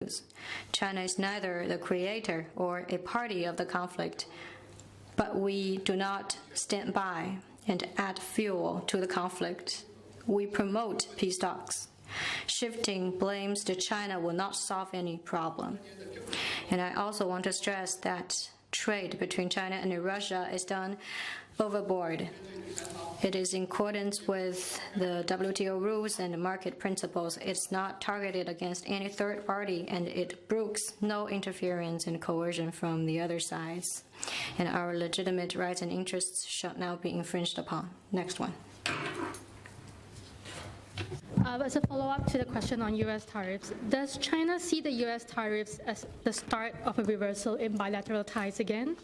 rules. China is neither the creator or a party of the conflict, but we do not stand by and add fuel to the conflict. We promote peace talks. Shifting blames to China will not solve any problem. And I also want to stress that trade between China and Russia is done overboard. It is in accordance with the WTO rules and market principles. It's not targeted against any third party, and it brooks no interference and coercion from the other sides. And our legitimate rights and interests shall now be infringed upon. Next one. As a follow-up to the question on U.S. tariffs, does China see the U.S. tariffs as the start of a reversal in bilateral ties again?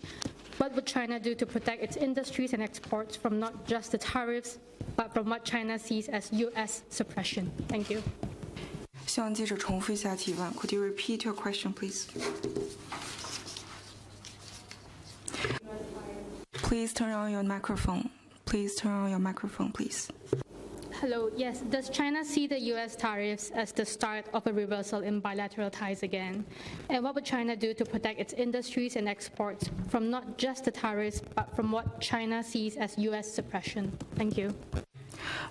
What would China do to protect its industries and exports from not just the tariffs, but from what China sees as U.S. suppression? Thank you. 希望记者重复一下提问. Could you repeat your question, please? Please turn on your microphone. Please turn on your microphone, please. Hello, yes. Does China see the U.S. tariffs as the start of a reversal in bilateral ties again? And what would China do to protect its industries and exports from not just the tariffs, but from what China sees as U.S. suppression? Thank you.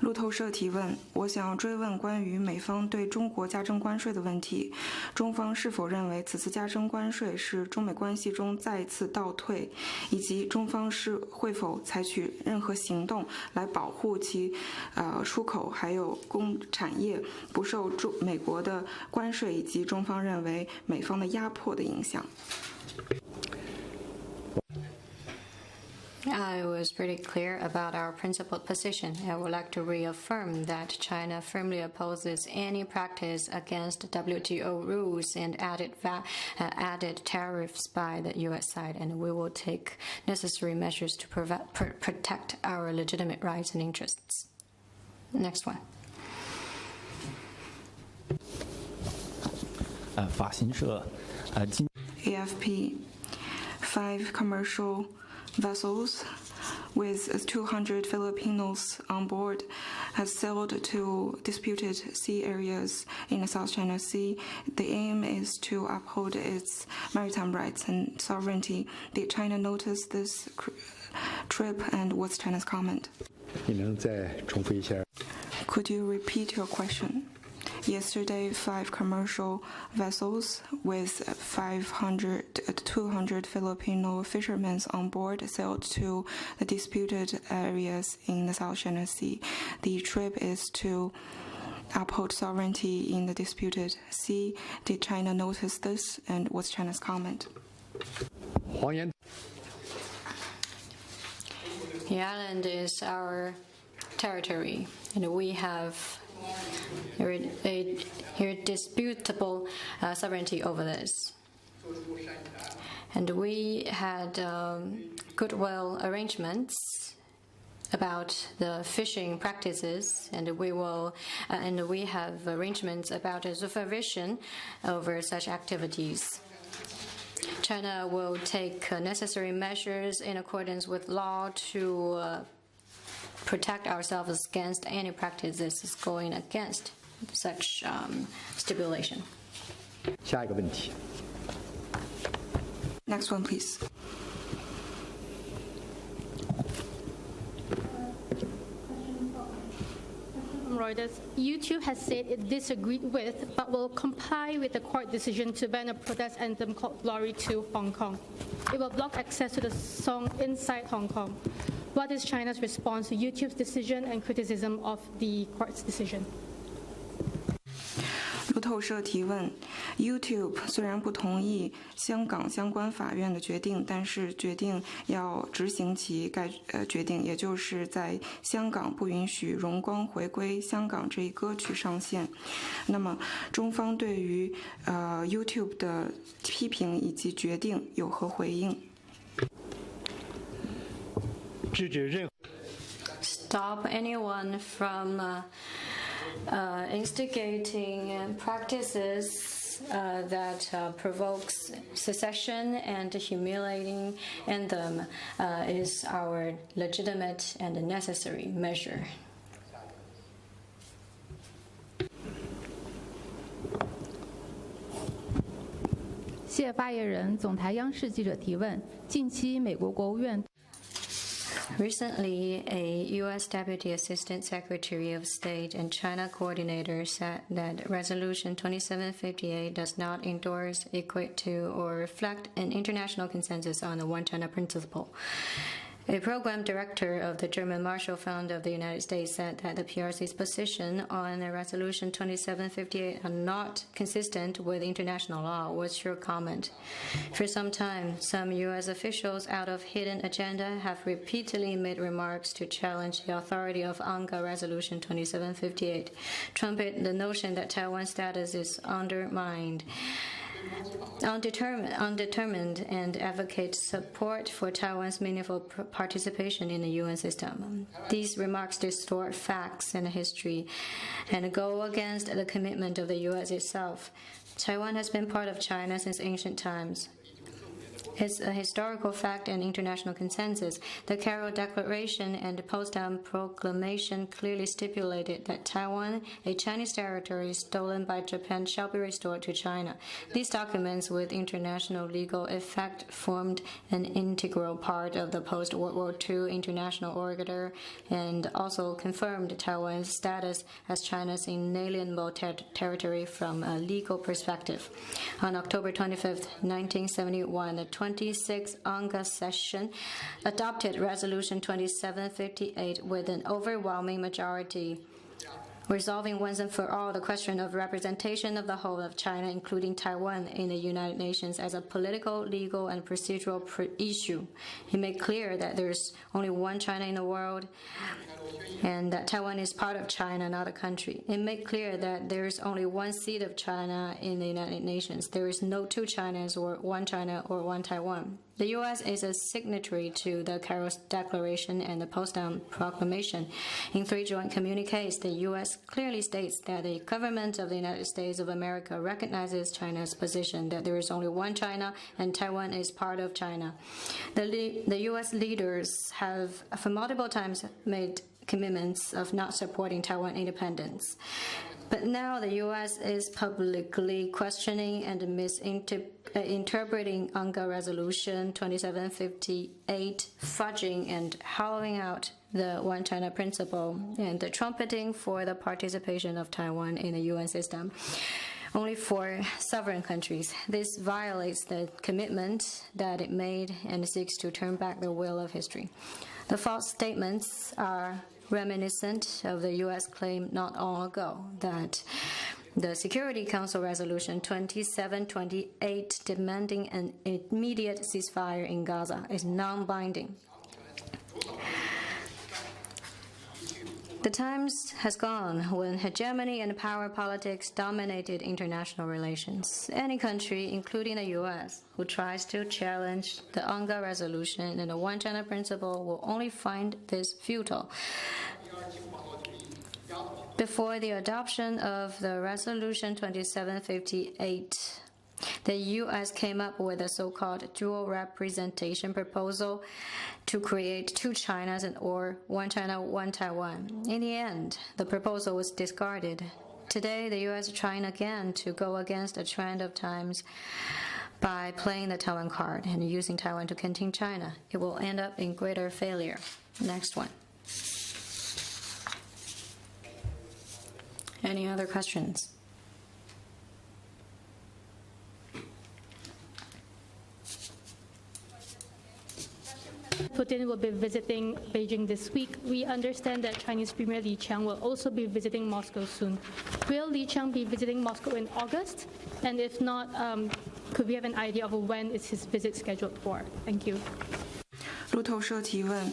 路透社提问，我想要追问关于美方对中国加征关税的问题。中方是否认为此次加征关税是中美关系中再一次倒退，以及中方是会否采取任何行动来保护其出口还有工产业不受美国的关税以及中方认为美方的压迫的影响？ I was pretty clear about our principled position. I would like to reaffirm that China firmly opposes any practice against WTO rules and added tariffs by the U.S. side, and we will take necessary measures to protect our legitimate rights and interests. Next one. 法新社AFP 5 commercial vessels with 200 Filipinos on board has sailed to disputed sea areas in the South China Sea. The aim is to uphold its maritime rights and sovereignty. Did China notice this trip, and what's China's comment? 你能再重复一下? Could you repeat your question? Yesterday, 5 commercial vessels with 200 Filipino fishermen on board sailed to the disputed areas in the South China Sea. The trip is to uphold sovereignty in the disputed sea. Did China notice this, and what's China's comment? 黄岩 The island is our territory, and we have irredisputable sovereignty over this. And we had goodwill arrangements about the fishing practices, and we have arrangements about supervision over such activities. China will take necessary measures in accordance with law to protect ourselves against any practices going against such stipulation. 下一个问题. Next one, please. Reuters, YouTube has said it disagreed with, but will comply with the court decision to ban a protest anthem called Glory to Hong Kong. It will block access to the song inside Hong Kong. What is China's response to YouTube's decision and criticism of the court's decision? 路透社提问 ：YouTube 虽然不同意香港相关法院的决定，但是决定要执行其决定，也就是在香港不允许《荣光回归香港》这一歌曲上线。那么，中方对于YouTube 的批评以及决定有何回应？ Stop anyone from instigating practices that provokes secession and humiliating anthem is our legitimate and necessary measure. 谢发言人，总台央视记者提问：近期美国国务院 Recently, a U.S. Deputy Assistant Secretary of State and China coordinator said that Resolution 2758 does not endorse, equate to, or reflect an international consensus on the One China principle. A program director of the German Marshall Fund of the United States said that the PRC's position on Resolution 2758 are not consistent with international law. What's your comment? For some time, some U.S. officials, out of hidden agenda, have repeatedly made remarks to challenge the authority of UNGA Resolution 2758, trumpet the notion that Taiwan's status is undermined. Undetermined and advocate support for Taiwan's meaningful participation in the UN system. These remarks distort facts and history and go against the commitment of the U.S. itself. Taiwan has been part of China since ancient times. It's a historical fact and international consensus. The Carroll Declaration and the Potsdam Proclamation clearly stipulated that Taiwan, a Chinese territory stolen by Japan, shall be restored to China. These documents, with international legal effect, formed an integral part of the post-World War II international order and also confirmed Taiwan's status as China's inalienable territory from a legal perspective. On October 25, 1971, the 26th UNGA session adopted Resolution 2758 with an overwhelming majority, resolving once and for all the question of representation of the whole of China, including Taiwan, in the United Nations as a political, legal, and procedural issue. It made clear that there's only one China in the world and that Taiwan is part of China, not a country. It made clear that there is only one seat of China in the United Nations. There is no two Chinas or one China or one Taiwan. The U.S. is a signatory to the Carroll Declaration and the Potsdam Proclamation. In 3 joint communiques, the U.S. clearly states that the government of the United States of America recognizes China's position that there is only one China and Taiwan is part of China. The U.S. leaders have for multiple times made commitments of not supporting Taiwan independence. But now the U.S. is publicly questioning and misinterpreting UNGA Resolution 2758, fudging and hollowing out the One China principle and the trumpeting for the participation of Taiwan in the UN system only for sovereign countries. This violates the commitment that it made and seeks to turn back the wheel of history. The false statements are reminiscent of the U.S. claim not long ago that the Security Council Resolution 2728 demanding an immediate ceasefire in Gaza is non-binding. The times has gone when hegemony and power politics dominated international relations. Any country, including the U.S., who tries to challenge the UNGA resolution and the One China principle will only find this futile. Before the adoption of the Resolution 2758, the U.S. came up with a so-called dual representation proposal to create two Chinas or one China, one Taiwan. In the end, the proposal was discarded. Today, the U.S. is trying again to go against the trend of times by playing the Taiwan card and using Taiwan to contain China. It will end up in greater failure. Next one. Any other questions? Putin will be visiting Beijing this week. We understand that Chinese Premier Li Qiang will also be visiting Moscow soon. Will Li Qiang be visiting Moscow in August? And if not, could we have an idea of when is his visit scheduled for? Thank you. 路透社提问：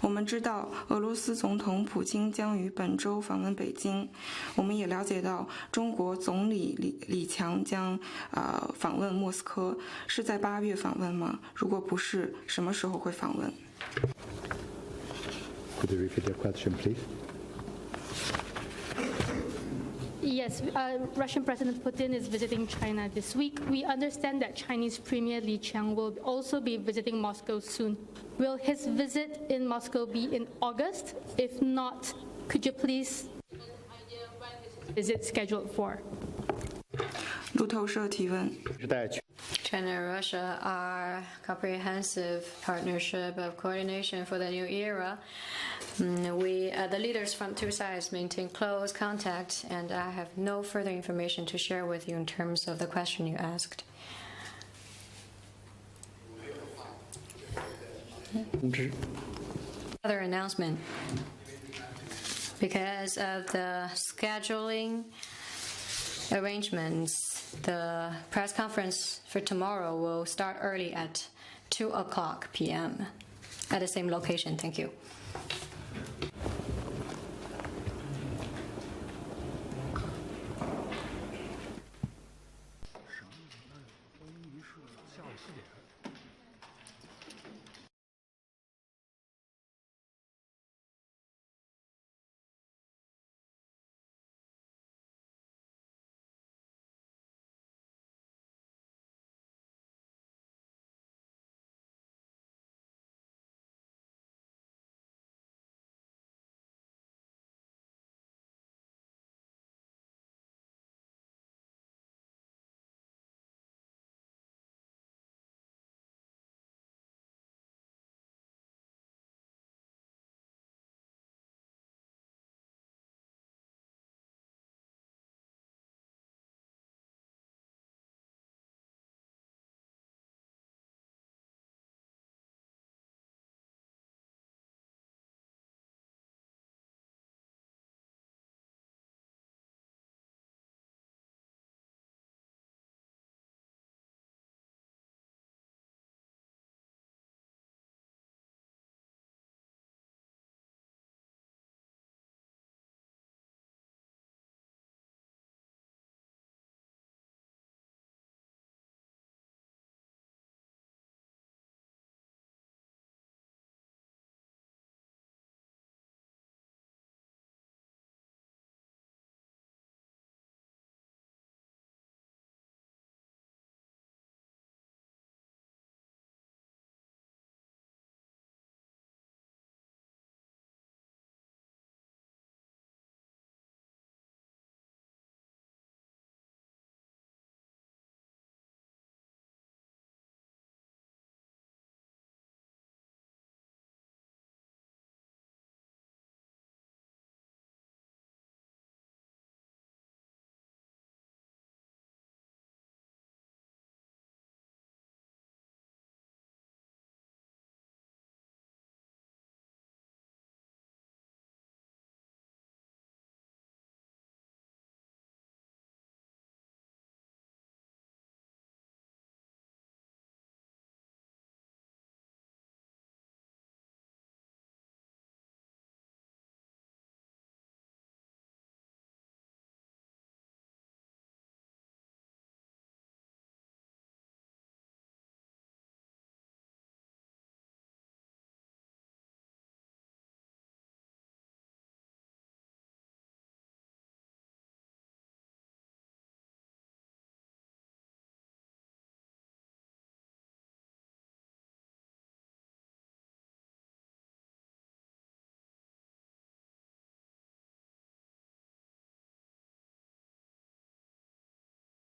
我们知道俄罗斯总统普京将于本周访问北京，我们也了解到中国总理李强将访问莫斯科，是在8月访问吗？如果不是，什么时候会访问？ Could you repeat your question, please? Yes, Russian President Putin is visiting China this week. We understand that Chinese Premier Li Qiang will also be visiting Moscow soon. Will his visit in Moscow be in August? If not, could you please is it scheduled for? 路透社提问： China and Russia are comprehensive partnership of coordination for the new era. We, the leaders from two sides, maintain close contact, and I have no further information to share with you in terms of the question you asked. Other announcement. Because of the scheduling arrangements, the press conference for tomorrow will start early at 2:00 p.m. at the same location. Thank you.